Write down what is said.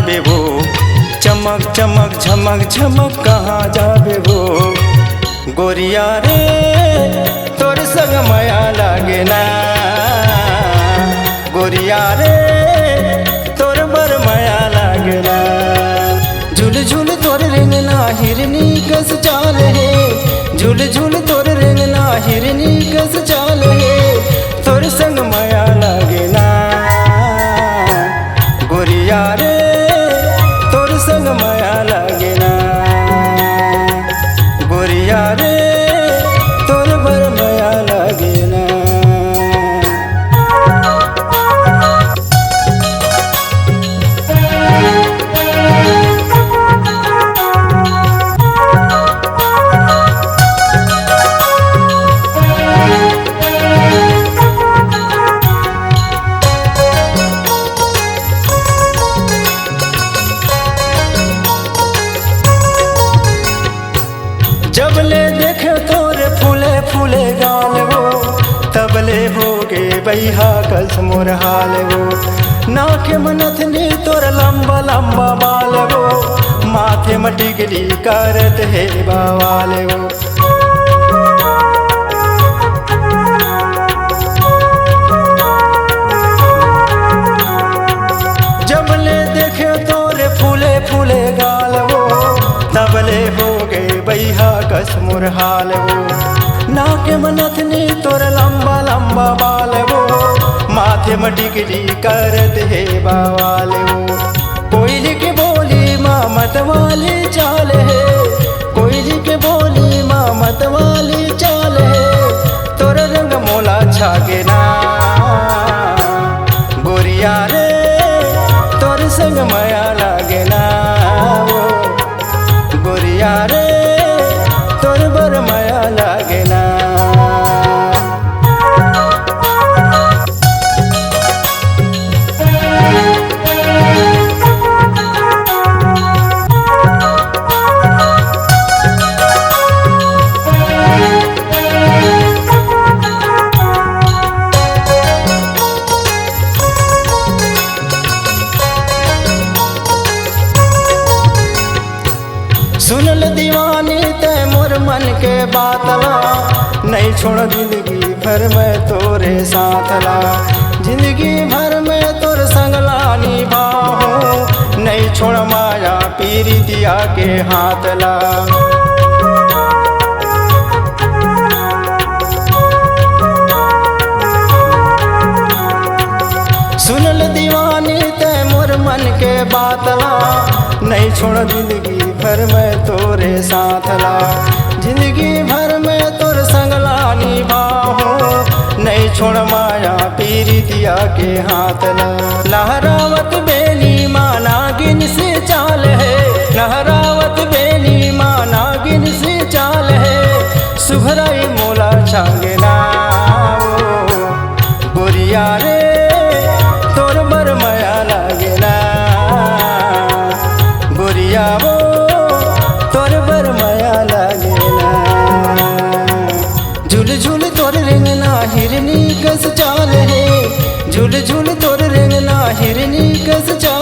जाबे वो, चमक चमक झमक झमक कहाँ जाबे वो। गोरिया रे तोर संग माया लागे ना, गोरिया रे तोर बर माया लागे ना। झूल झूल तोर रेंगना हिरनी कस चाल है, झूल झूल तोर रेंगना हिरनी कस चाल है। तोर संग माया लागे ना, गोरिया रे तोर संग माया लागे ना। गोरिया रे तोर बर माया लागे ना। जबले देखे तोरे फूले फूले गाल वो, तबले होगे बैहा कस मोर हाल वो। नाक मनथनी तोर लंबा लंबा बाल वो, माथे में टिकली करत है बावाल वो। जबले देखे तोरे फूले फूले गाल वो, तबले होगे बैहा कस मोर हाल वो। नाक मनथनी तोर लंबा लंबा बाल वो, माथे में टिकली करत है बावाल वो। कोयली के बोली माँ मतवाली चाल है, कोयली के बोली माँ मतवाली चाल है। तोर रंग मोला छागे ना, गोरिया रे तोर संग माया लागे ना वो। गोरिया रे तोर बर माया लागे ना। सुनल दीवानी ते मोर मन के बातला, नहीं छोड़ जिंदगी भर में तोरे साथला। जिंदगी भर में तोर संगला निभाओ, नहीं छोड़ माया पीरी दिया के हाथला। सुनल दीवानी ते मोर मन के बातला, नहीं छोड़ जिंदगी भर में तोरे साथला। जिंदगी भर में तोर संगला निभाओ, नहीं छोड़ माया पीरी दिया के हाथला। लहरावत बेली माँ नागिन से चाल है, लहरावत बेली माँ नागिन से चाल है। सुभराई मोला छागे ना वो, गोरिया रे तोर बर माया लागे ना। गोरिया वो तोर बर माया लागे ना। झूल झूल तोर रेंगना हिरनी कस चाल है, झूल झूल तोर रेंगना हिरनी कस चाल